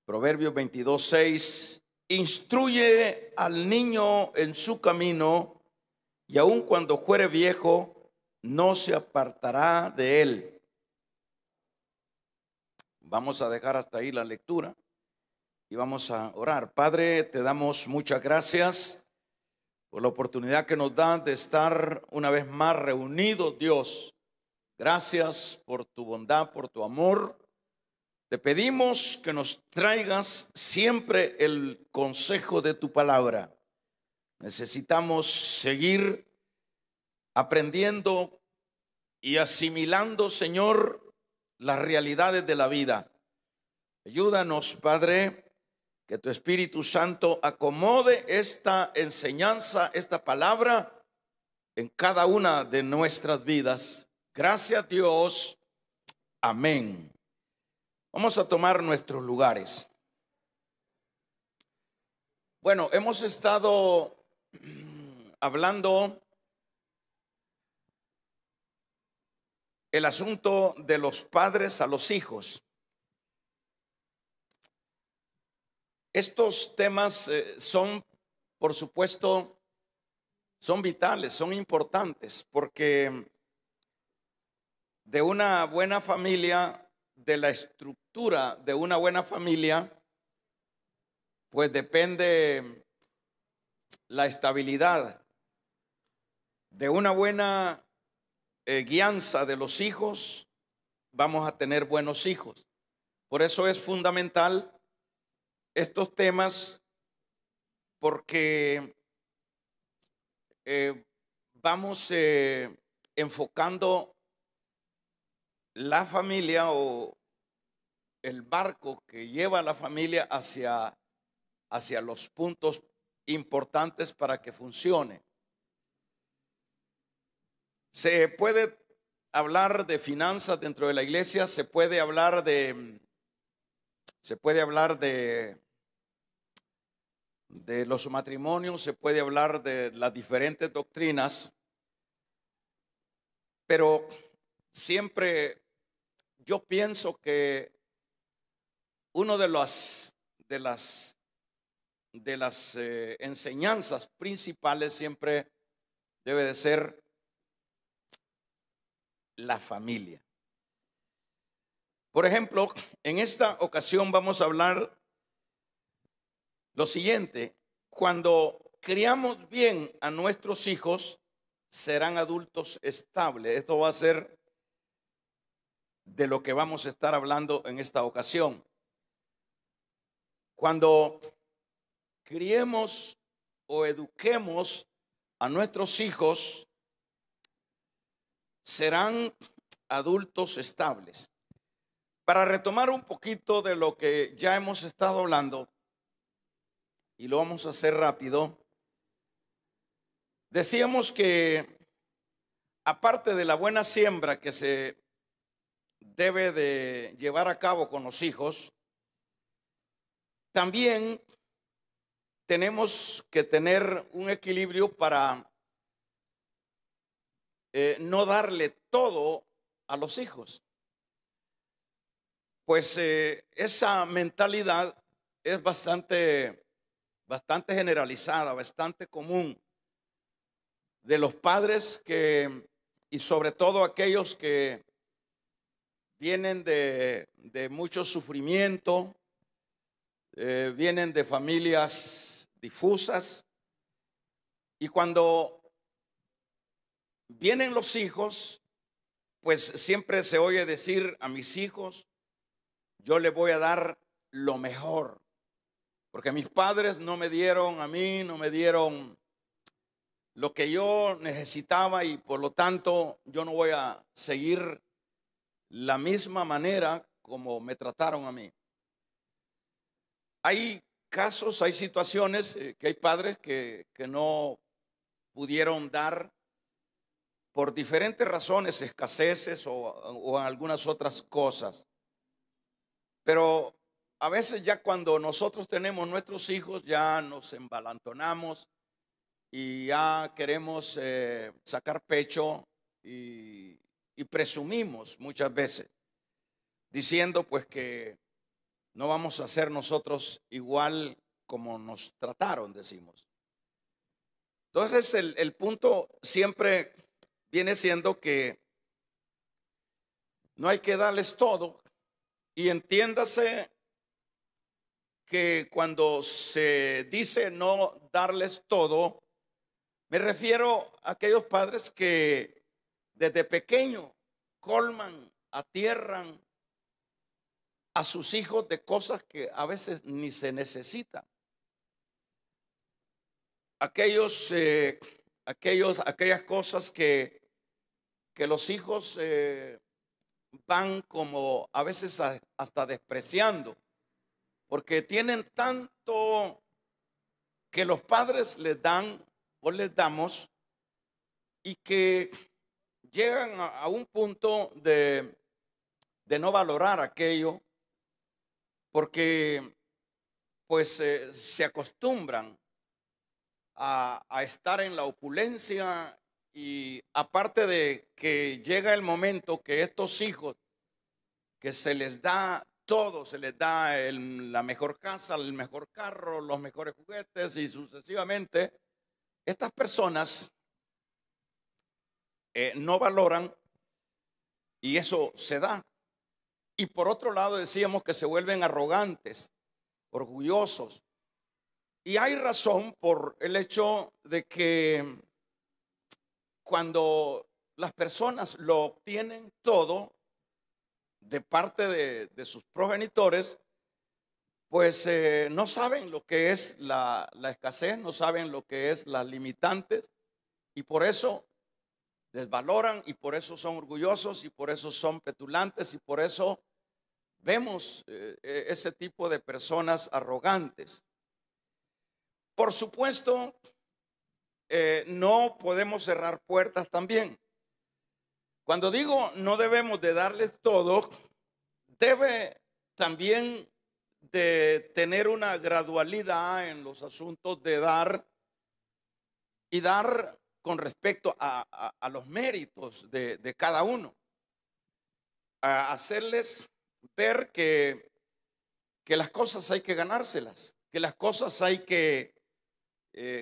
Proverbios 22:6, instruye al niño en su camino, y aun cuando fuere viejo, no se apartará de él. Vamos a dejar hasta ahí la lectura y vamos a orar. Padre, te damos muchas gracias por la oportunidad que nos dan de estar una vez más reunidos, Dios. Gracias por tu bondad, por tu amor. Te pedimos que nos traigas siempre el consejo de tu palabra. Necesitamos seguir aprendiendo y asimilando, Señor, las realidades de la vida. Ayúdanos, Padre, que tu Espíritu Santo acomode esta enseñanza, esta palabra en cada una de nuestras vidas. Gracias, Dios. Amén. Vamos a tomar nuestros lugares. Bueno, hemos estado hablando el asunto de los padres a los hijos. Estos temas son, por supuesto, son vitales, son importantes, porque de una buena familia, de la estructura de una buena familia, pues depende la estabilidad de una buena guianza de los hijos. Vamos a tener buenos hijos. Por eso es fundamental estos temas, porque vamos enfocando la familia o el barco que lleva a la familia hacia los puntos importantes para que funcione. Se puede hablar de finanzas dentro de la iglesia, se puede hablar de los matrimonios, se puede hablar de las diferentes doctrinas, pero siempre yo pienso que uno de las enseñanzas principales siempre debe de ser la familia. Por ejemplo, en esta ocasión vamos a hablar lo siguiente: cuando criamos bien a nuestros hijos, serán adultos estables. Esto va a ser de lo que vamos a estar hablando en esta ocasión. Cuando criemos o eduquemos a nuestros hijos, serán adultos estables. Para retomar un poquito de lo que ya hemos estado hablando, y lo vamos a hacer rápido, decíamos que aparte de la buena siembra que se debe de llevar a cabo con los hijos, también tenemos que tener un equilibrio para no darle todo a los hijos. Pues esa mentalidad es bastante generalizada, bastante común de los padres y sobre todo aquellos que vienen de mucho sufrimiento, vienen de familias difusas, y cuando vienen los hijos, pues siempre se oye decir: a mis hijos yo les voy a dar lo mejor, porque mis padres no me dieron lo que yo necesitaba, y por lo tanto yo no voy a seguir la misma manera como me trataron a mí. Hay casos, hay situaciones que hay padres que no pudieron dar por diferentes razones, escaseces o algunas otras cosas. Pero a veces ya cuando nosotros tenemos nuestros hijos, ya nos embalantonamos y ya queremos sacar pecho y presumimos muchas veces, diciendo pues que no vamos a ser nosotros igual como nos trataron, decimos. Entonces el punto siempre viene siendo que no hay que darles todo, y entiéndase que cuando se dice no darles todo, me refiero a aquellos padres que desde pequeño colman, atierran a sus hijos de cosas que a veces ni se necesitan. Aquellas cosas que los hijos van como a veces hasta despreciando, porque tienen tanto que los padres les dan o les damos, y que llegan a un punto de no valorar aquello, porque pues se acostumbran a estar en la opulencia, y aparte de que llega el momento que estos hijos, que se les da todo, se les da la mejor casa, el mejor carro, los mejores juguetes y sucesivamente, estas personas no valoran, y eso se da. Y por otro lado decíamos que se vuelven arrogantes, orgullosos. Y hay razón por el hecho de que cuando las personas lo obtienen todo de parte de sus progenitores, pues no saben lo que es la escasez, no saben lo que es las limitantes, y por eso desvaloran, y por eso son orgullosos, y por eso son petulantes, y por eso vemos ese tipo de personas arrogantes. Por supuesto, no podemos cerrar puertas también. Cuando digo no debemos de darles todo, debe también de tener una gradualidad en los asuntos de dar, y dar con respecto a los méritos de cada uno. A hacerles ver que las cosas hay que ganárselas, que las cosas hay que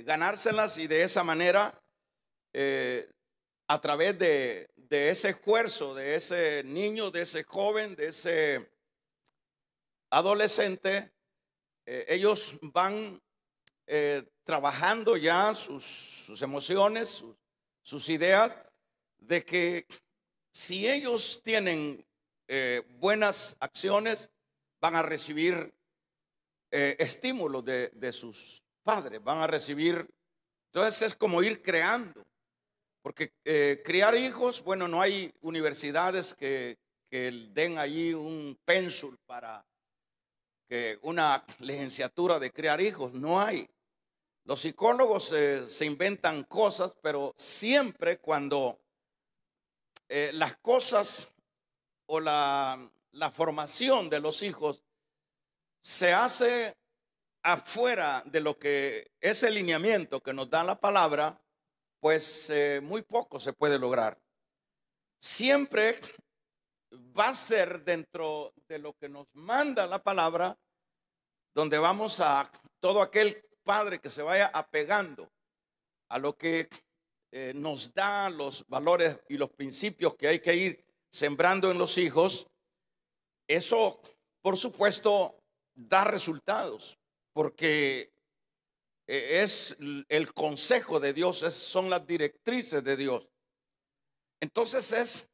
ganárselas, y de esa manera, a través de ese esfuerzo, de ese niño, de ese joven, de ese adolescente, ellos van trabajando ya sus emociones, sus ideas, de que si ellos tienen buenas acciones, van a recibir estímulos de sus padres, van a recibir. Entonces es como ir creando, porque criar hijos, bueno, no hay universidades que den allí un pénsul para que una licenciatura de criar hijos, no hay. Los psicólogos se inventan cosas, pero siempre cuando las cosas o la formación de los hijos se hace afuera de lo que es el lineamiento que nos da la palabra, pues muy poco se puede lograr. Siempre va a ser dentro de lo que nos manda la palabra, donde vamos a todo aquel padre que se vaya apegando a lo que nos da los valores y los principios que hay que ir sembrando en los hijos. Eso, por supuesto, da resultados, porque es el consejo de Dios, son las directrices de Dios. Entonces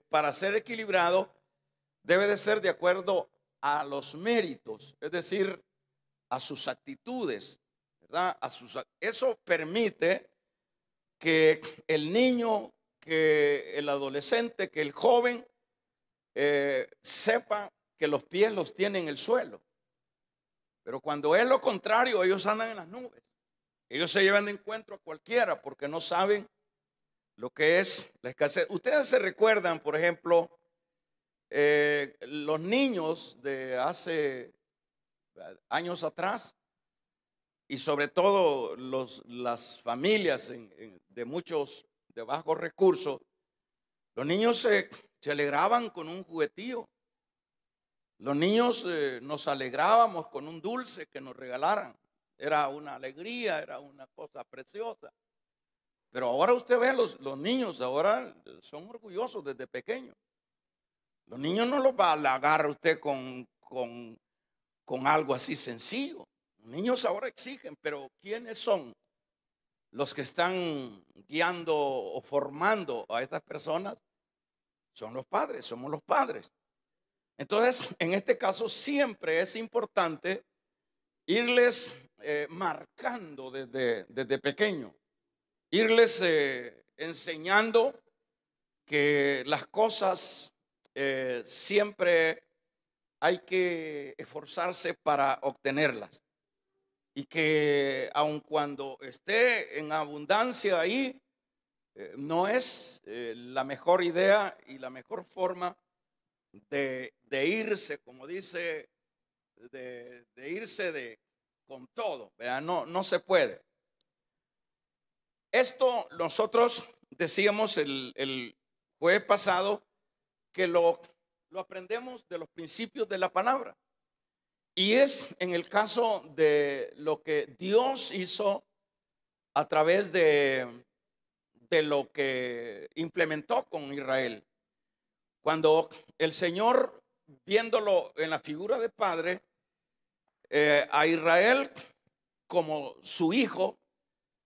para ser equilibrado, debe de ser de acuerdo a los méritos, es decir, a sus actitudes, ¿verdad? Eso permite que el niño, que el adolescente, que el joven sepa que los pies los tiene en el suelo. Pero cuando es lo contrario, ellos andan en las nubes. Ellos se llevan de encuentro a cualquiera porque no saben lo que es la escasez. Ustedes se recuerdan, por ejemplo, los niños de hace años atrás, y sobre todo las familias de muchos de bajos recursos, los niños se alegraban con un juguetillo. Los niños nos alegrábamos con un dulce que nos regalaran. Era una alegría, era una cosa preciosa. Pero ahora usted ve los niños, ahora son orgullosos desde pequeños. Los niños no los va a halagar usted con algo así sencillo. Los niños ahora exigen, pero ¿quiénes son los que están guiando o formando a estas personas? Son los padres, somos los padres. Entonces, en este caso siempre es importante irles marcando desde pequeño, irles enseñando que las cosas siempre hay que esforzarse para obtenerlas y que aun cuando esté en abundancia ahí, no es la mejor idea y la mejor forma de irse, como dice, de irse con todo, ¿verdad? No se puede. Esto nosotros decíamos el jueves pasado que lo aprendemos de los principios de la palabra. Y es en el caso de lo que Dios hizo a través de lo que implementó con Israel. Cuando el Señor, viéndolo en la figura de padre, a Israel como su hijo,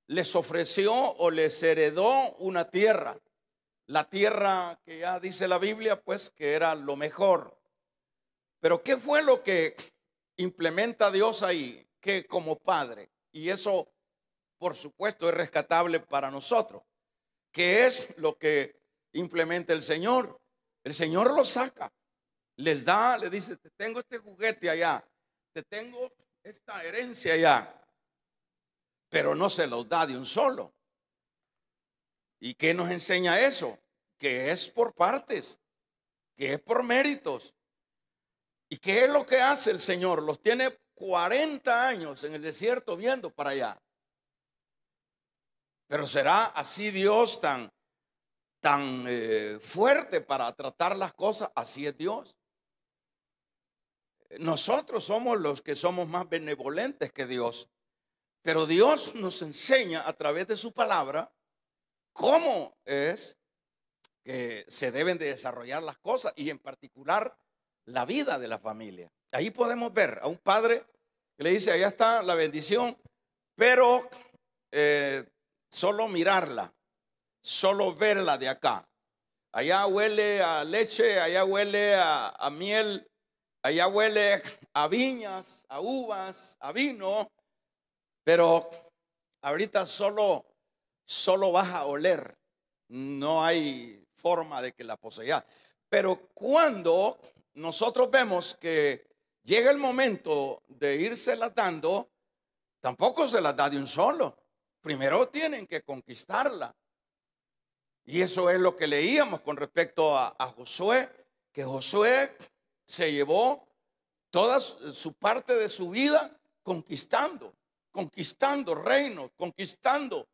les ofreció o les heredó una tierra. La tierra que ya dice la Biblia, pues que era lo mejor. Pero ¿qué fue lo que implementa Dios ahí? Que como padre, y eso por supuesto es rescatable para nosotros, ¿qué es lo que implementa el Señor? El Señor lo saca, les da, le dice, te tengo este juguete allá, te tengo esta herencia allá, pero no se los da de un solo. ¿Y qué nos enseña eso? Que es por partes, que es por méritos. ¿Y qué es lo que hace el Señor? Los tiene 40 años en el desierto viendo para allá. Pero ¿será así Dios tan fuerte para tratar las cosas? Así es Dios. Nosotros somos los que somos más benevolentes que Dios. Pero Dios nos enseña a través de su palabra cómo es que se deben de desarrollar las cosas y en particular la vida de la familia. Ahí podemos ver a un padre que le dice, allá está la bendición, pero solo mirarla, solo verla de acá. Allá huele a leche, allá huele a miel, allá huele a viñas, a uvas, a vino, pero ahorita solo vas a oler. No hay forma de que la posea. Pero cuando nosotros vemos que llega el momento de irse dando, tampoco se las da de un solo. Primero tienen que conquistarla. Y eso es lo que leíamos con respecto a Josué, que Josué se llevó toda su parte de su vida conquistando reinos, conquistando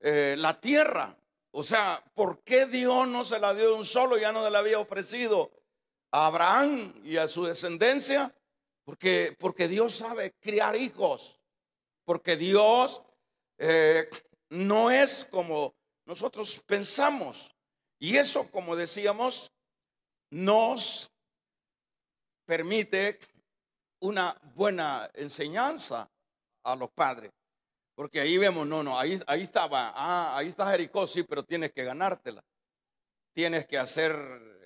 la tierra. O sea, ¿por qué Dios no se la dio de un solo? Ya no se la había ofrecido a Abraham y a su descendencia. Porque Dios sabe criar hijos. Porque Dios no es como nosotros pensamos. Y eso, como decíamos, nos permite una buena enseñanza a los padres. Porque ahí vemos, ahí estaba, ahí está Jericó, sí, pero tienes que ganártela. Tienes que hacer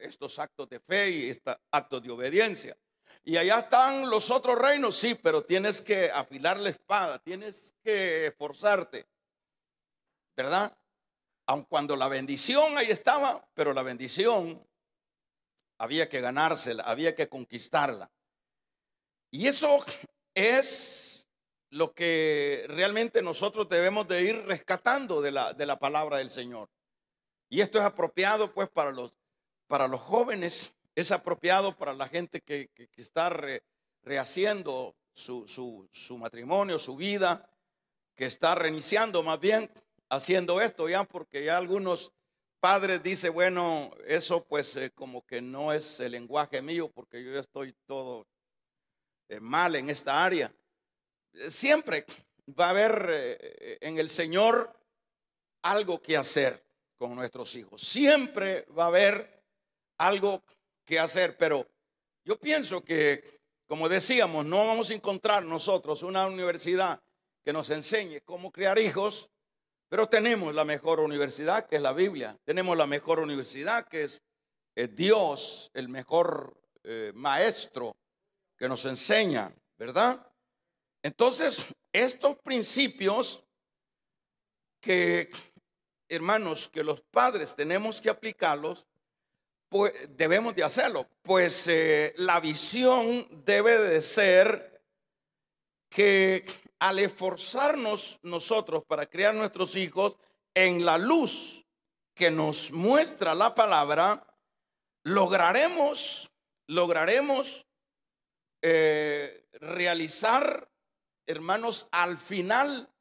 estos actos de fe y estos actos de obediencia. Y allá están los otros reinos, sí, pero tienes que afilar la espada, tienes que esforzarte, ¿verdad? Aun cuando la bendición ahí estaba, pero la bendición había que ganársela, había que conquistarla. Y eso es lo que realmente nosotros debemos de ir rescatando de la palabra del Señor. Y esto es apropiado pues para los jóvenes, es apropiado para la gente que está rehaciendo su matrimonio, su vida, que está reiniciando más bien haciendo esto ya, porque ya algunos padres dicen, bueno, eso pues como que no es el lenguaje mío porque yo ya estoy todo mal en esta área. Siempre va a haber en el Señor algo que hacer con nuestros hijos. Siempre va a haber algo que hacer, pero yo pienso que, como decíamos, no vamos a encontrar nosotros una universidad que nos enseñe cómo criar hijos, pero tenemos la mejor universidad, que es la Biblia. Tenemos la mejor universidad, que es Dios, el mejor maestro que nos enseña, ¿verdad? Entonces, estos principios que, hermanos, que los padres tenemos que aplicarlos, pues debemos de hacerlo, pues la visión debe de ser que al esforzarnos nosotros para criar nuestros hijos en la luz que nos muestra la palabra, lograremos realizar, hermanos, al final,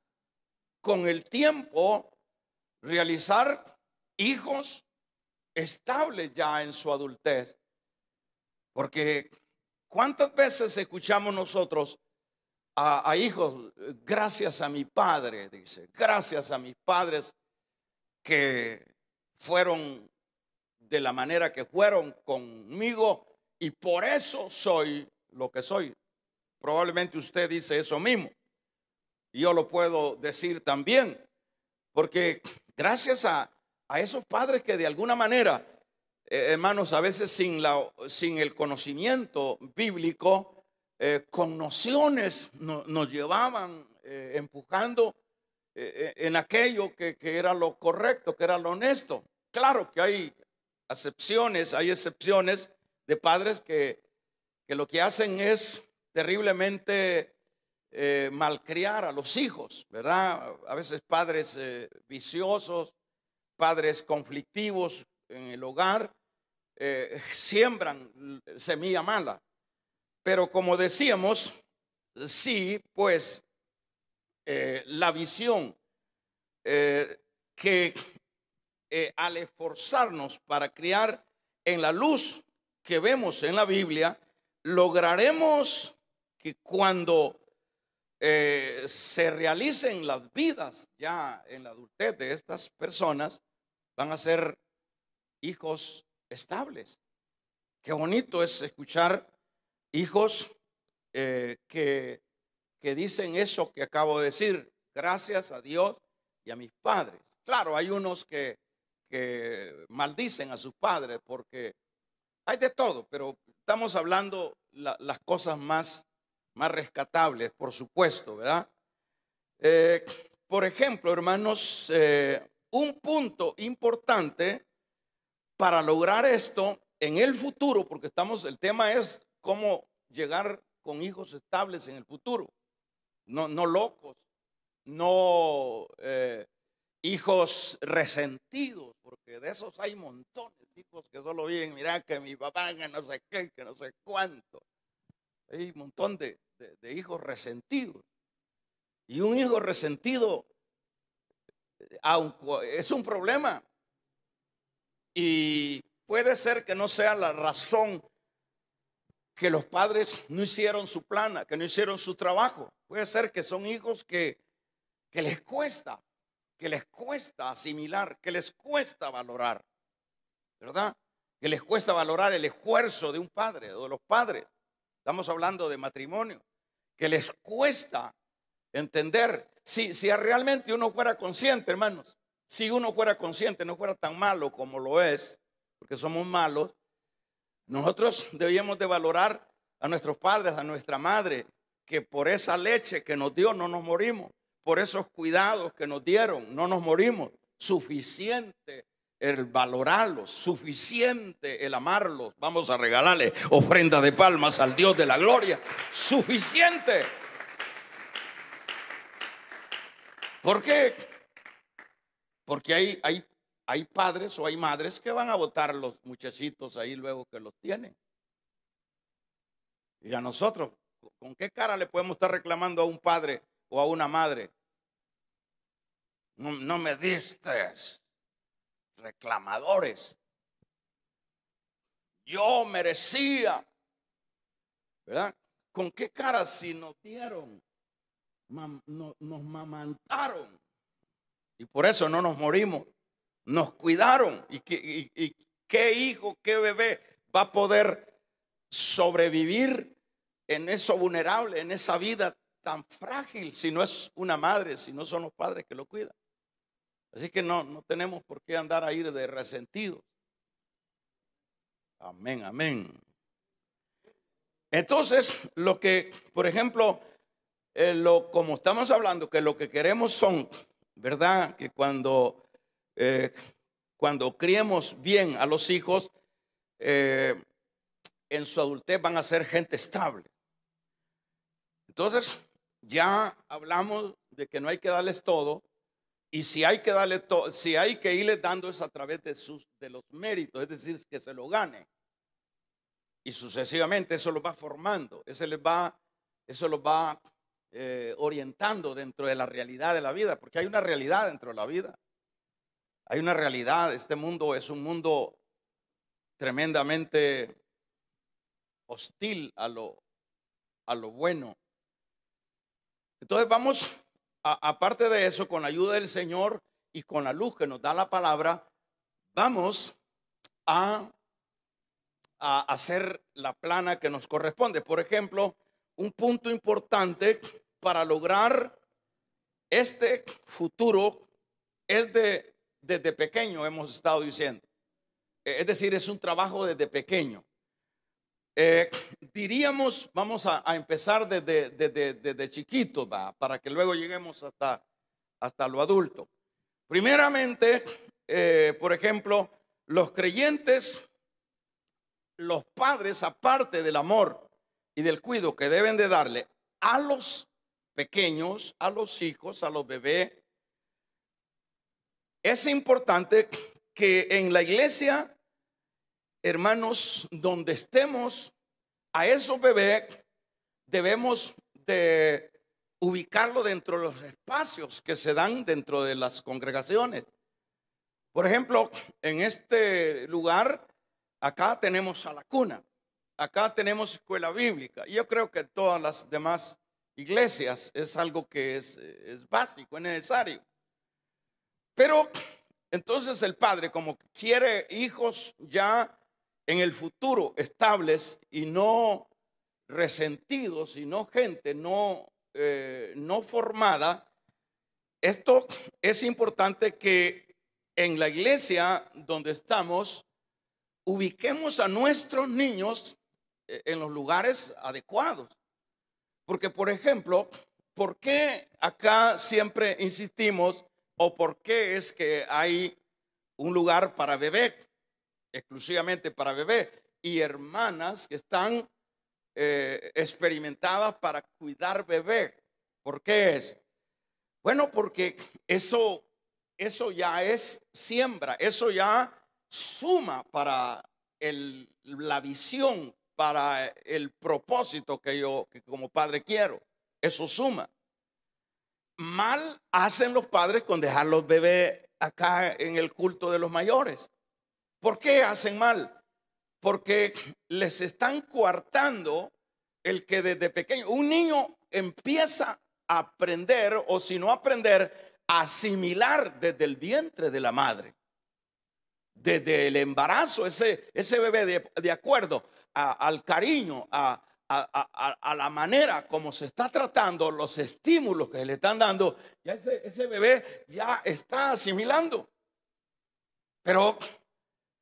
con el tiempo, realizar hijos estables ya en su adultez. Porque ¿cuántas veces escuchamos nosotros a hijos? Gracias a mi padre, dice, gracias a mis padres que fueron de la manera que fueron conmigo y por eso soy lo que soy. Probablemente usted dice eso mismo. Y yo lo puedo decir también, porque gracias a esos padres que de alguna manera, hermanos, a veces sin el conocimiento bíblico, con nociones nos llevaban empujando en aquello que era lo correcto, que era lo honesto. Claro que hay excepciones de padres que lo que hacen es terriblemente malcriar a los hijos, ¿verdad? A veces padres viciosos, padres conflictivos en el hogar, siembran semilla mala. Pero como decíamos, sí, pues la visión que al esforzarnos para criar en la luz que vemos en la Biblia, lograremos que cuando se realicen las vidas ya en la adultez de estas personas, van a ser hijos estables. Qué bonito es escuchar hijos que dicen eso que acabo de decir, gracias a Dios y a mis padres. Claro, hay unos que maldicen a sus padres porque hay de todo, pero estamos hablando las cosas más rescatables, por supuesto, ¿verdad? Por ejemplo, hermanos, un punto importante para lograr esto en el futuro, porque el tema es cómo llegar con hijos estables en el futuro, no locos, no hijos resentidos, porque de esos hay montones, hijos que solo viven, mira que mi papá que no sé qué, que no sé cuánto. Hay un montón de hijos resentidos. Y un hijo resentido es un problema. Y puede ser que no sea la razón que los padres no hicieron su plana, que no hicieron su trabajo. Puede ser que son hijos que les cuesta asimilar, que les cuesta valorar, ¿verdad? Que les cuesta valorar el esfuerzo de un padre o de los padres. Estamos hablando de matrimonio, que les cuesta entender. Si realmente uno fuera consciente, hermanos, si uno fuera consciente, no fuera tan malo como lo es, porque somos malos, nosotros debíamos de valorar a nuestros padres, a nuestra madre, que por esa leche que nos dio no nos morimos, por esos cuidados que nos dieron no nos morimos. Suficiente el valorarlos, suficiente el amarlos. Vamos a regalarle ofrenda de palmas al Dios de la gloria. Suficiente. ¿Por qué? Porque hay padres o hay madres que van a botar los muchachitos ahí luego que los tienen. Y a nosotros, ¿con qué cara le podemos estar reclamando a un padre o a una madre? No me diste. reclamadores. Yo merecía, ¿verdad? ¿Con qué cara si nos dieron, nos mamantaron? Y por eso no nos morimos, nos cuidaron. ¿Y qué hijo, qué bebé va a poder sobrevivir en eso vulnerable, en esa vida tan frágil, si no es una madre, si no son los padres que lo cuidan? Así que no tenemos por qué andar a ir de resentidos. Amén, amén. Entonces, lo que, por ejemplo, como estamos hablando, que lo que queremos son, ¿verdad? Que cuando criemos bien a los hijos, en su adultez van a ser gente estable. Entonces, ya hablamos de que no hay que darles todo. Y si hay que darle todo, si hay que irles dando es a través de los méritos, es decir, que se lo gane. Y sucesivamente eso los va formando, eso los va orientando dentro de la realidad de la vida, porque hay una realidad dentro de la vida. Hay una realidad, este mundo es un mundo tremendamente hostil a lo bueno. Entonces vamos, aparte de eso, con la ayuda del Señor y con la luz que nos da la palabra, vamos a hacer la plana que nos corresponde. Por ejemplo, un punto importante para lograr este futuro es desde pequeño, hemos estado diciendo. Es decir, es un trabajo desde pequeño. Diríamos, vamos a empezar desde chiquitos, para que luego lleguemos hasta lo adulto. Primeramente, por ejemplo, los creyentes, los padres, aparte del amor y del cuidado que deben de darle a los pequeños, a los hijos, a los bebés, es importante que en la iglesia, hermanos, donde estemos, a esos bebés debemos de ubicarlo dentro de los espacios que se dan dentro de las congregaciones. Por ejemplo, en este lugar, acá tenemos a la cuna, acá tenemos escuela bíblica. Y yo creo que en todas las demás iglesias es algo que es básico, es necesario. Pero entonces el padre, como quiere hijos ya en el futuro estables y no resentidos, y no gente no formada, esto es importante que en la iglesia donde estamos ubiquemos a nuestros niños en los lugares adecuados. Porque, por ejemplo, ¿por qué acá siempre insistimos o por qué es que hay un lugar para bebé, exclusivamente para bebé, y hermanas que están experimentadas para cuidar bebé? ¿Por qué es? Bueno, porque eso ya es siembra, eso ya suma para la visión, para el propósito que como padre quiero. Eso suma. Mal hacen los padres con dejar los bebés acá en el culto de los mayores. ¿Por qué hacen mal? Porque les están coartando el que desde pequeño, un niño empieza a aprender, o si no aprender, a asimilar desde el vientre de la madre, desde el embarazo, ese bebé de acuerdo al cariño, a la manera como se está tratando, los estímulos que le están dando, ya ese bebé ya está asimilando. Pero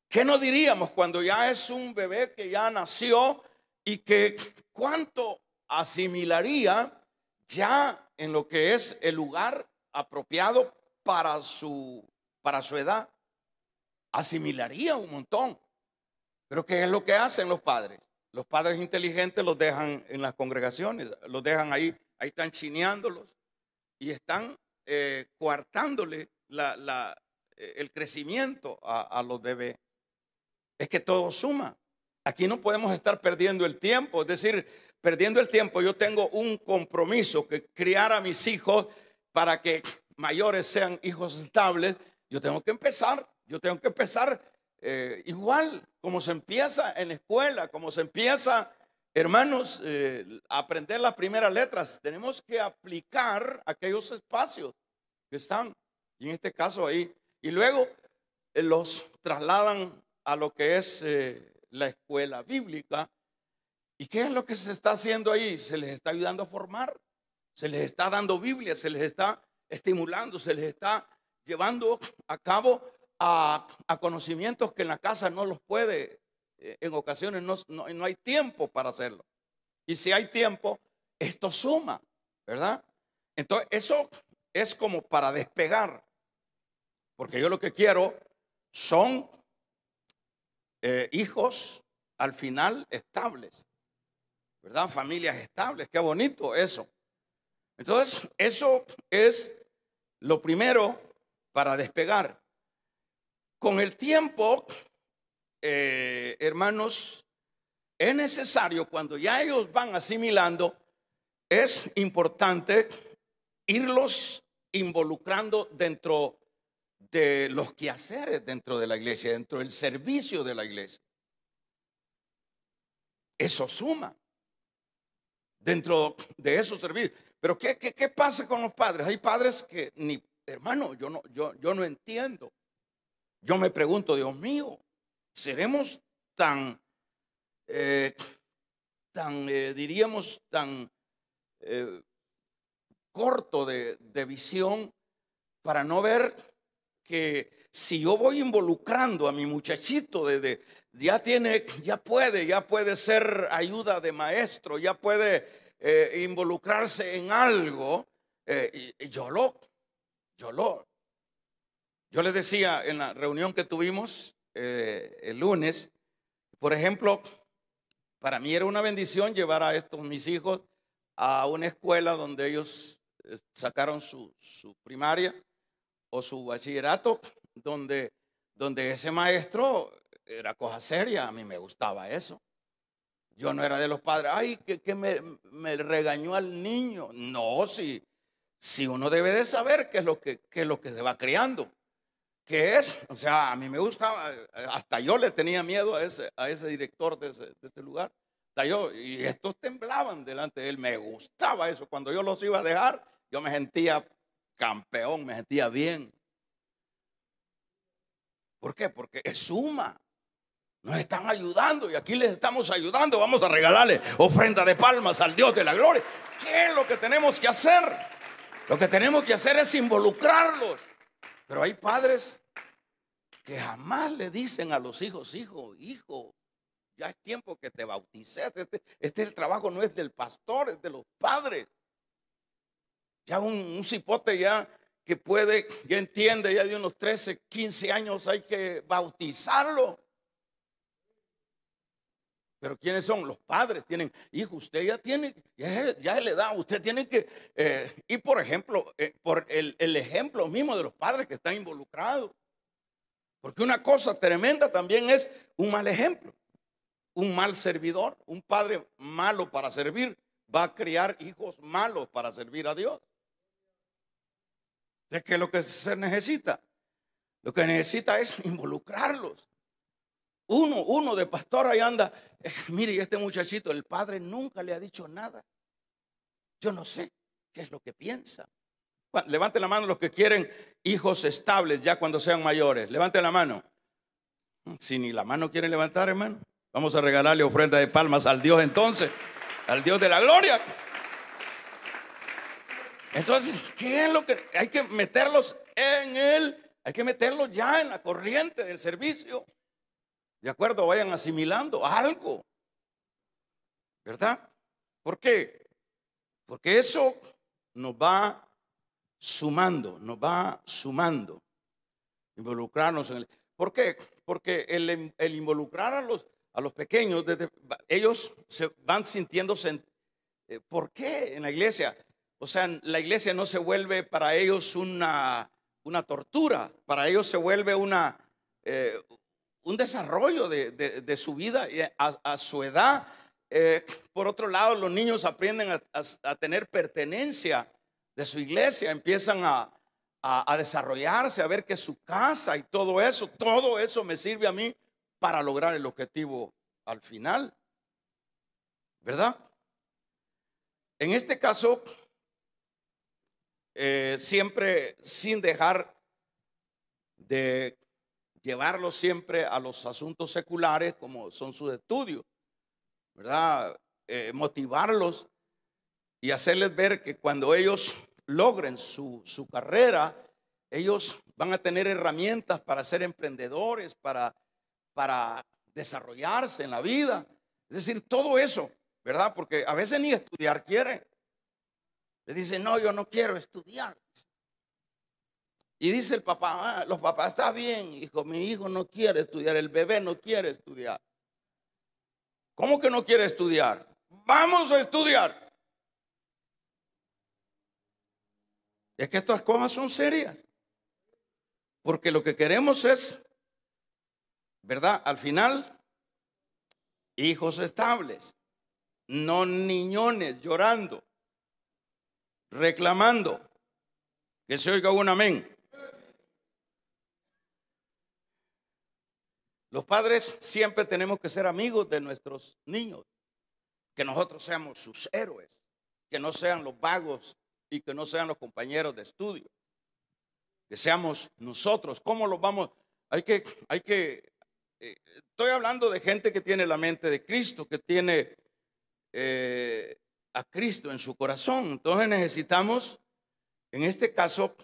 ¿qué no diríamos cuando ya es un bebé que ya nació y que cuánto asimilaría ya en lo que es el lugar apropiado para su edad? Asimilaría un montón. Pero ¿qué es lo que hacen los padres? Los padres inteligentes los dejan en las congregaciones, los dejan ahí están chineándolos y están coartándole el crecimiento a los bebés. Es que todo suma. Aquí no podemos estar perdiendo el tiempo, es decir, perdiendo el tiempo. Yo tengo un compromiso, que criar a mis hijos para que mayores sean hijos estables. Yo tengo que empezar Yo tengo que empezar igual, como se empieza en la escuela, como se empieza, hermanos, a aprender las primeras letras. Tenemos que aplicar aquellos espacios que están, y en este caso ahí, y luego los trasladan a lo que es la escuela bíblica. ¿Y qué es lo que se está haciendo ahí? Se les está ayudando a formar, se les está dando Biblia, se les está estimulando, se les está llevando a cabo a conocimientos que en la casa no los puede, en ocasiones no hay tiempo para hacerlo. Y si hay tiempo, esto suma, ¿verdad? Entonces, eso es como para despegar, porque yo lo que quiero son hijos al final estables, ¿verdad? Familias estables, qué bonito eso. Entonces, eso es lo primero para despegar. Con el tiempo, hermanos, es necesario, cuando ya ellos van asimilando, es importante irlos involucrando dentro de los quehaceres dentro de la iglesia, dentro del servicio de la iglesia. Eso suma dentro de esos servicios. Pero ¿qué pasa con los padres? Hay padres que ni, hermano, yo no entiendo. Yo me pregunto, Dios mío, ¿seremos tan, diríamos, tan corto de visión para no ver que si yo voy involucrando a mi muchachito ya puede ser ayuda de maestro, ya puede involucrarse en algo, y yo les decía en la reunión que tuvimos el lunes, por ejemplo, para mí era una bendición llevar a estos mis hijos a una escuela donde ellos sacaron su primaria o su bachillerato, donde ese maestro era cosa seria. A mí me gustaba eso. Yo no era de los padres, ay, que me regañó al niño. No, si uno debe de saber qué es lo que se va criando. ¿Qué es? O sea, a mí me gustaba, hasta yo le tenía miedo a ese director de ese lugar. Hasta yo, y estos temblaban delante de él. Me gustaba eso. Cuando yo los iba a dejar, yo me sentía campeón, me sentía bien. ¿Por qué? Porque es suma. Nos están ayudando y aquí les estamos ayudando. Vamos a regalarle ofrenda de palmas al Dios de la gloria. ¿Qué es lo que tenemos que hacer? Lo que tenemos que hacer es involucrarlos. Pero hay padres que jamás le dicen a los hijos, hijo, ya es tiempo que te bautices. Este es el trabajo, no es del pastor, es de los padres. Ya un cipote ya que puede, ya entiende, ya de unos 13, 15 años hay que bautizarlo. Pero ¿quiénes son? Los padres tienen, hijo, usted ya tiene, ya le da, usted tiene que, y por ejemplo, por el ejemplo mismo de los padres que están involucrados. Porque una cosa tremenda también es un mal ejemplo, un mal servidor. Un padre malo para servir va a criar hijos malos para servir a Dios. ¿De qué es lo que se necesita? Lo que necesita es involucrarlos. Uno de pastor ahí anda, mire, este muchachito, el padre nunca le ha dicho nada. Yo no sé qué es lo que piensa. Levanten la mano los que quieren hijos estables ya cuando sean mayores. Levanten la mano. Si ni la mano quieren levantar, hermano, vamos a regalarle ofrenda de palmas al Dios entonces, al Dios de la gloria. Entonces, ¿qué es lo que hay que meterlos en él? Hay que meterlos ya en la corriente del servicio. De acuerdo, vayan asimilando algo, ¿verdad? ¿Por qué? Porque eso nos va sumando, involucrarnos en él. ¿Por qué? Porque el involucrar a los pequeños, ellos se van sintiéndose, ¿por qué en la iglesia? O sea, la iglesia no se vuelve para ellos una tortura, para ellos se vuelve un desarrollo de su vida a su edad. Por otro lado, los niños aprenden a tener pertenencia de su iglesia, empiezan a desarrollarse, a ver que su casa y todo eso me sirve a mí para lograr el objetivo al final, ¿verdad? En este caso, siempre sin dejar de llevarlos siempre a los asuntos seculares como son sus estudios, ¿verdad? Motivarlos y hacerles ver que cuando ellos logren su carrera, ellos van a tener herramientas para ser emprendedores, para desarrollarse en la vida. Es decir, todo eso, ¿verdad? Porque a veces ni estudiar quieren. Le dicen, no, yo no quiero estudiar. Y dice el papá, los papás, está bien, hijo, mi hijo no quiere estudiar, el bebé no quiere estudiar. ¿Cómo que no quiere estudiar? Vamos a estudiar. Es que estas cosas son serias. Porque lo que queremos es, ¿verdad? Al final, hijos estables, no niñones llorando, reclamando. Que se oiga un amén. Los padres siempre tenemos que ser amigos de nuestros niños, que nosotros seamos sus héroes, que no sean los vagos y que no sean los compañeros de estudio, que seamos nosotros. ¿Cómo los vamos? Estoy hablando de gente que tiene la mente de Cristo, que tiene a Cristo en su corazón. Entonces necesitamos, en este caso,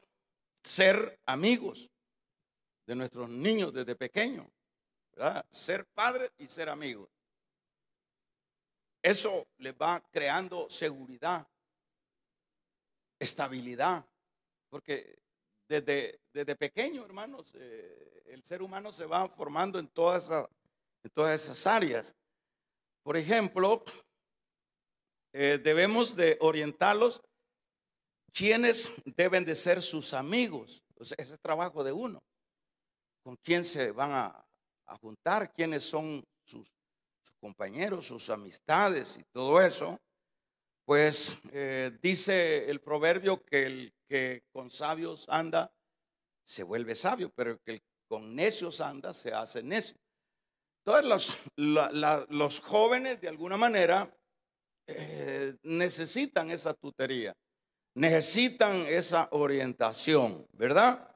ser amigos de nuestros niños desde pequeños, ¿verdad? Ser padres y ser amigos. Eso les va creando seguridad, estabilidad, porque desde pequeño, hermanos, el ser humano se va formando en todas esas áreas. Por ejemplo, debemos de orientarlos quiénes deben de ser sus amigos. Entonces, ese es trabajo de uno. Con quién se van a juntar, quiénes son sus compañeros, sus amistades y todo eso. Pues dice el proverbio que el que con sabios anda se vuelve sabio, pero el que con necios anda se hace necio. Entonces los jóvenes de alguna manera necesitan esa tutoría, necesitan esa orientación, ¿verdad?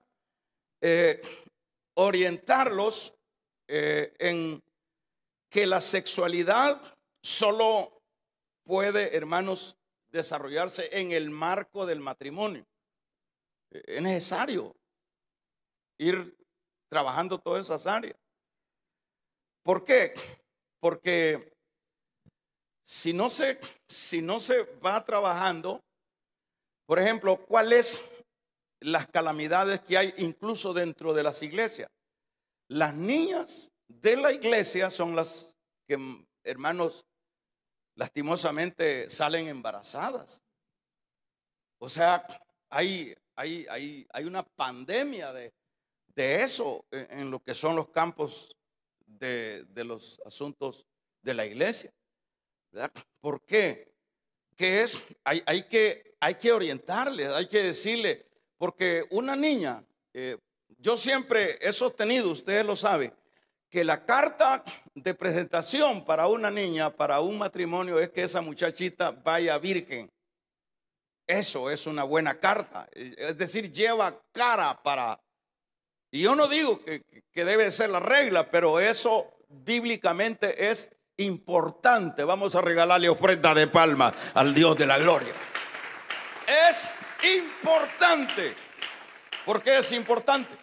Orientarlos en que la sexualidad solo puede, hermanos, desarrollarse en el marco del matrimonio. Es necesario ir trabajando todas esas áreas. ¿Por qué? Porque si no se va trabajando, por ejemplo, ¿cuáles las calamidades que hay incluso dentro de las iglesias? Las niñas de la iglesia son las que, hermanos, lastimosamente salen embarazadas. O sea, hay una pandemia de eso en lo que son los campos de los asuntos de la iglesia, ¿verdad? ¿Por qué? ¿Qué es? Hay que orientarle, hay que decirle, porque una niña, yo siempre he sostenido, ustedes lo saben, que la carta de presentación para una niña, para un matrimonio, es que esa muchachita vaya virgen. Eso es una buena carta. Es decir, lleva cara para... Y yo no digo que debe ser la regla, pero eso bíblicamente es importante. Vamos a regalarle ofrenda de palmas al Dios de la gloria. Es importante. ¿Por qué es importante?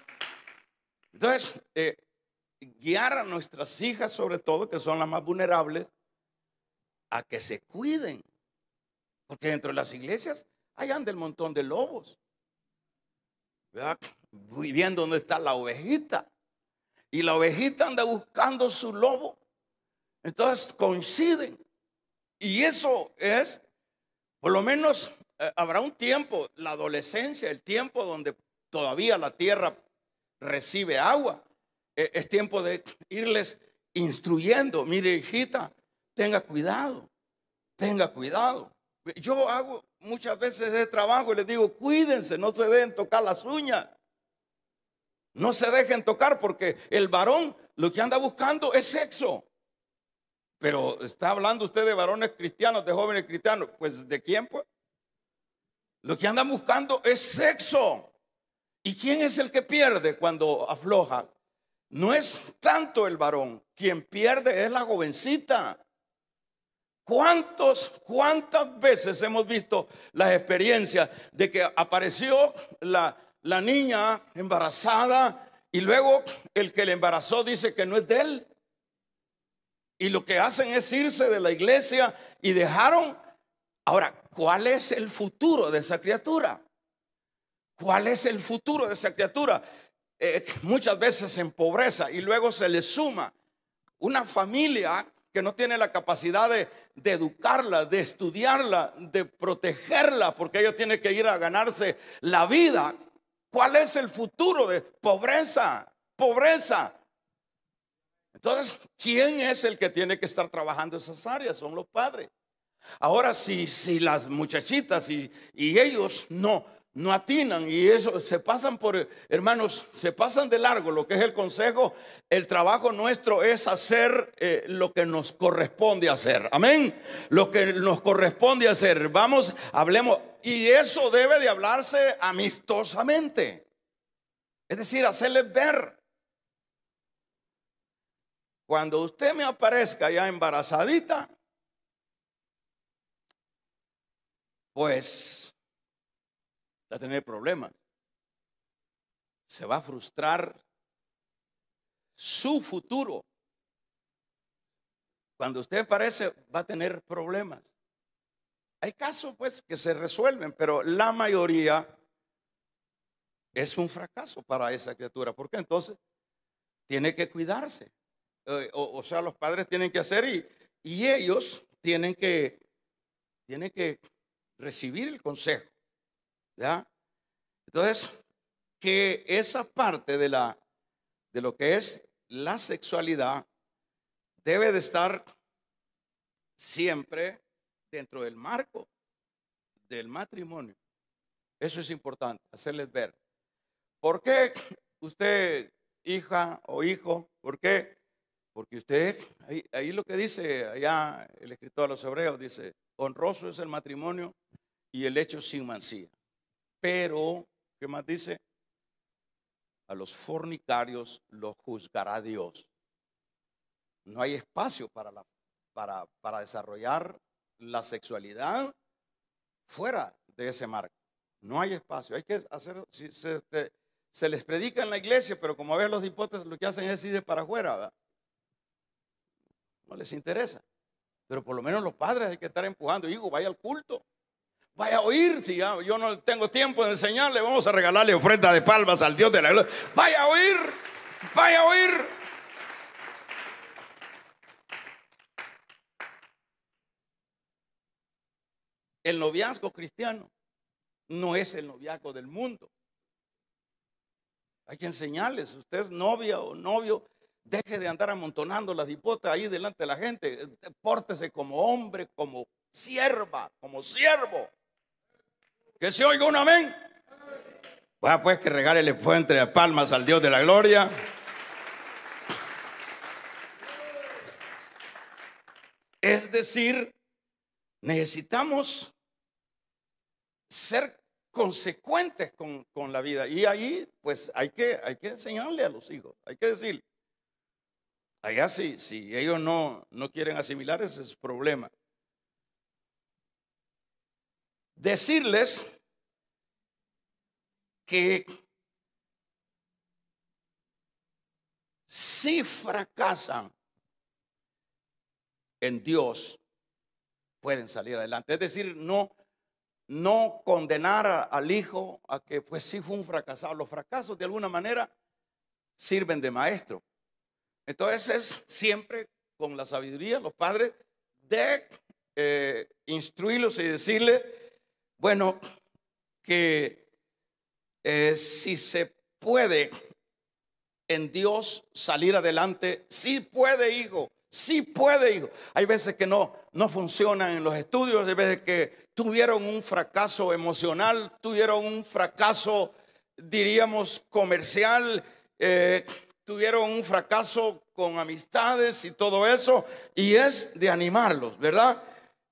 Entonces, guiar a nuestras hijas, sobre todo, que son las más vulnerables, a que se cuiden. Porque dentro de las iglesias hay anda el montón de lobos, ¿verdad? Viendo dónde está la ovejita. Y la ovejita anda buscando su lobo. Entonces coinciden. Y eso es, por lo menos, habrá un tiempo, la adolescencia, el tiempo donde todavía la tierra recibe agua. Es tiempo de irles instruyendo. Mire, hijita, tenga cuidado, tenga cuidado. Yo hago muchas veces ese trabajo y les digo, cuídense, no se dejen tocar las uñas. No se dejen tocar porque el varón lo que anda buscando es sexo. Pero está hablando usted de varones cristianos, de jóvenes cristianos. Pues ¿de quién pues? Lo que andan buscando es sexo. ¿Y quién es el que pierde cuando afloja? No es tanto el varón. Quien pierde es la jovencita. ¿Cuántas veces hemos visto las experiencias de que apareció la niña embarazada y luego el que le embarazó dice que no es de él? Y lo que hacen es irse de la iglesia y dejaron. Ahora, ¿cuál es el futuro de esa criatura? ¿Cuál es el futuro de esa criatura? Muchas veces en pobreza y luego se le suma una familia que no tiene la capacidad de educarla, de estudiarla, de protegerla, porque ella tiene que ir a ganarse la vida. ¿Cuál es el futuro de pobreza? Pobreza. Entonces, ¿quién es el que tiene que estar trabajando esas áreas? Son los padres. Ahora, si las muchachitas y ellos no atinan y eso se pasan por, hermanos, se pasan de largo lo que es el consejo. El trabajo nuestro es hacer lo que nos corresponde hacer. Amén. Lo que nos corresponde hacer. Vamos, hablemos. Y eso debe de hablarse amistosamente. Es decir, hacerles ver. Cuando usted me aparezca ya embarazadita, pues va a tener problemas. Se va a frustrar su futuro. Cuando usted aparece va a tener problemas. Hay casos pues que se resuelven, pero la mayoría es un fracaso para esa criatura. Porque entonces tiene que cuidarse. O sea, los padres tienen que hacer y ellos tienen que recibir el consejo, ¿ya? Entonces, que esa parte de lo que es la sexualidad debe de estar siempre dentro del marco del matrimonio. Eso es importante, hacerles ver. ¿Por qué usted, hija o hijo? ¿Por qué? Porque usted, ahí lo que dice allá el escritor a los hebreos, dice, honroso es el matrimonio y el hecho sin mancilla. Pero, ¿qué más dice? A los fornicarios los juzgará Dios. No hay espacio para desarrollar la sexualidad fuera de ese marco. No hay espacio. Hay que hacer, si se les predica en la iglesia, pero como a ver los hipótesis lo que hacen es ir para afuera, ¿verdad? No les interesa. Pero por lo menos los padres hay que estar empujando. Digo, vaya al culto. Vaya a oír. Si ya yo no tengo tiempo de enseñarle, vamos a regalarle ofrenda de palmas al Dios de la gloria. Vaya a oír. Vaya a oír. El noviazgo cristiano no es el noviazgo del mundo. Hay que enseñarles. Usted es novia o novio. Deje de andar amontonando las hipotas ahí delante de la gente. Pórtese como hombre, como sierva, como siervo. Que se oiga un amén. Bueno, pues que regálele fuente de palmas al Dios de la gloria. Es decir, necesitamos ser consecuentes con la vida. Y ahí, pues, hay que enseñarle a los hijos. Hay que decir. Allá sí, si ellos no quieren asimilar, ese es su problema. Decirles que si fracasan en Dios, pueden salir adelante. Es decir, no condenar al hijo a que pues sí fue un fracasado. Los fracasos de alguna manera sirven de maestro. Entonces es siempre con la sabiduría, los padres, de instruirlos y decirle, bueno, que si se puede en Dios salir adelante, sí puede, hijo, Sí puede, hijo. Hay veces que no funcionan en los estudios, hay veces que tuvieron un fracaso emocional, tuvieron un fracaso, diríamos, comercial, tuvieron un fracaso con amistades y todo eso, y es de animarlos, ¿verdad?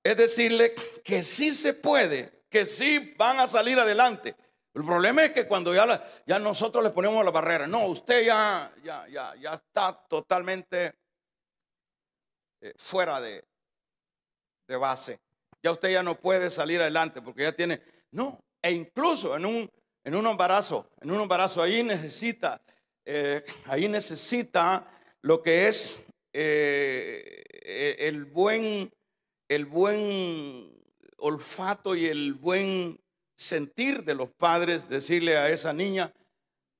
Es decirle que sí se puede, que sí van a salir adelante. El problema es que cuando ya nosotros le ponemos la barrera, no, usted ya está totalmente fuera de base. Ya usted ya no puede salir adelante porque ya tiene, no, e incluso en un embarazo ahí necesita lo que es el buen olfato y el buen sentir de los padres, decirle a esa niña,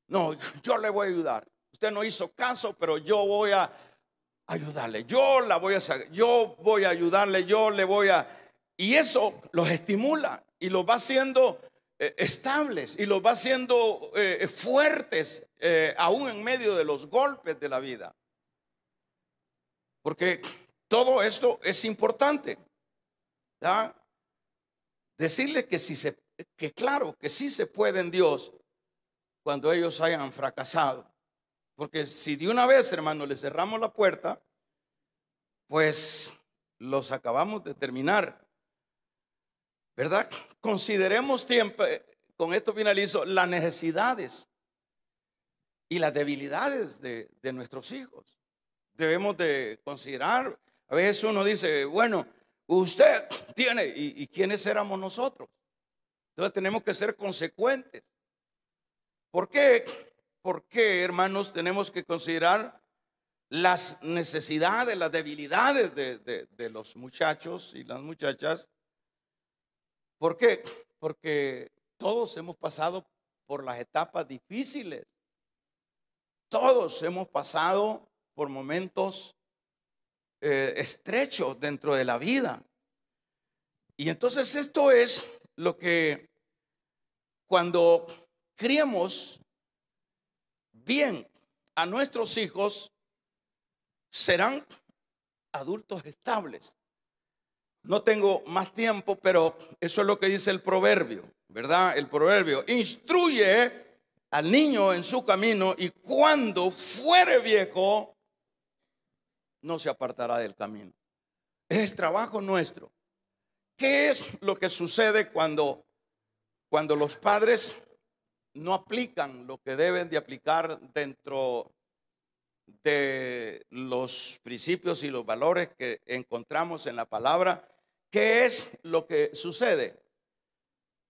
no, yo le voy a ayudar. Usted no hizo caso, pero yo voy a ayudarle, yo la voy a sacar, yo voy a ayudarle, yo le voy a... Y eso los estimula y los va haciendo estables y los va haciendo fuertes, aún en medio de los golpes de la vida. Porque todo esto es importante, ¿ya? Decirle que claro, que sí se puede en Dios cuando ellos hayan fracasado. Porque si de una vez, hermano, le cerramos la puerta, pues los acabamos de terminar, ¿verdad? Consideremos tiempo, con esto finalizo, las necesidades y las debilidades de nuestros hijos. Debemos de considerar, a veces uno dice, bueno, usted tiene, ¿y quiénes éramos nosotros? Entonces tenemos que ser consecuentes. ¿Por qué? Porque, hermanos, tenemos que considerar las necesidades, las debilidades de los muchachos y las muchachas. ¿Por qué? Porque todos hemos pasado por las etapas difíciles. Todos hemos pasado por momentos estrechos dentro de la vida. Y entonces esto es lo que cuando criemos bien a nuestros hijos, serán adultos estables. No tengo más tiempo, pero eso es lo que dice el proverbio, ¿verdad? El proverbio: instruye al niño en su camino y cuando fuere viejo no se apartará del camino. Es el trabajo nuestro. ¿Qué es lo que sucede cuando los padres no aplican lo que deben de aplicar dentro de los principios y los valores que encontramos en la palabra? ¿Qué es lo que sucede?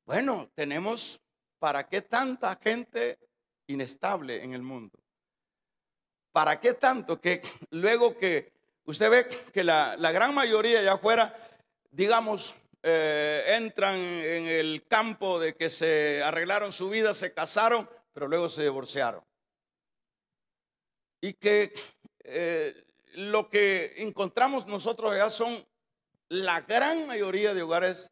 Bueno, tenemos, ¿para qué tanta gente inestable en el mundo? ¿Para qué tanto? Que luego que usted ve que la gran mayoría allá afuera, digamos, entran en el campo de que se arreglaron su vida, se casaron, pero luego se divorciaron. Y que lo que encontramos nosotros allá son la gran mayoría de hogares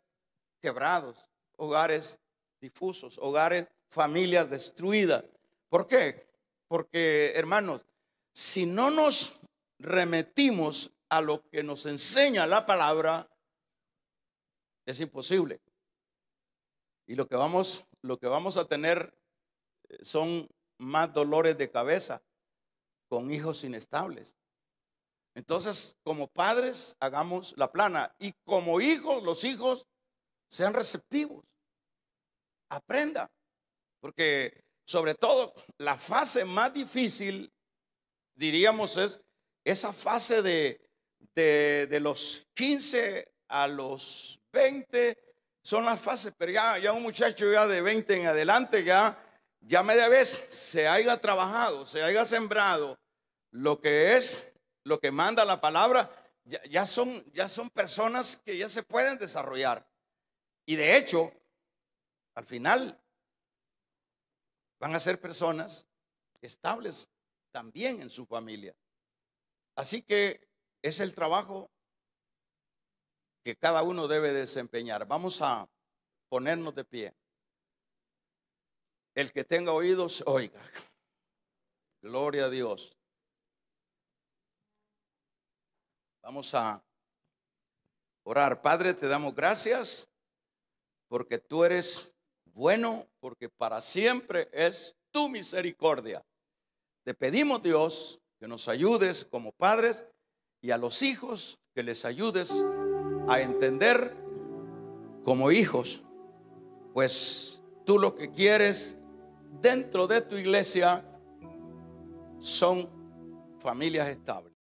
quebrados, hogares difusos, hogares, familias destruidas. ¿Por qué? Porque, hermanos, si no nos remitimos a lo que nos enseña la palabra, es imposible. Y lo que vamos a tener son más dolores de cabeza con hijos inestables. Entonces, como padres, hagamos la plana. Y como hijos, los hijos sean receptivos. Aprenda. Porque sobre todo la fase más difícil, diríamos, es esa fase de los 15 a los 20. Son las fases, pero ya un muchacho ya de 20 en adelante ya media vez se haya trabajado, se haya sembrado lo que es, lo que manda la palabra, ya son personas que ya se pueden desarrollar. Y de hecho, al final, van a ser personas estables también en su familia. Así que es el trabajo que cada uno debe desempeñar. Vamos a ponernos de pie. El que tenga oídos, oiga. Gloria a Dios. Vamos a orar. Padre, te damos gracias porque tú eres bueno, porque para siempre es tu misericordia. Te pedimos, Dios, que nos ayudes como padres y a los hijos que les ayudes a entender como hijos, pues tú lo que quieres dentro de tu iglesia son familias estables.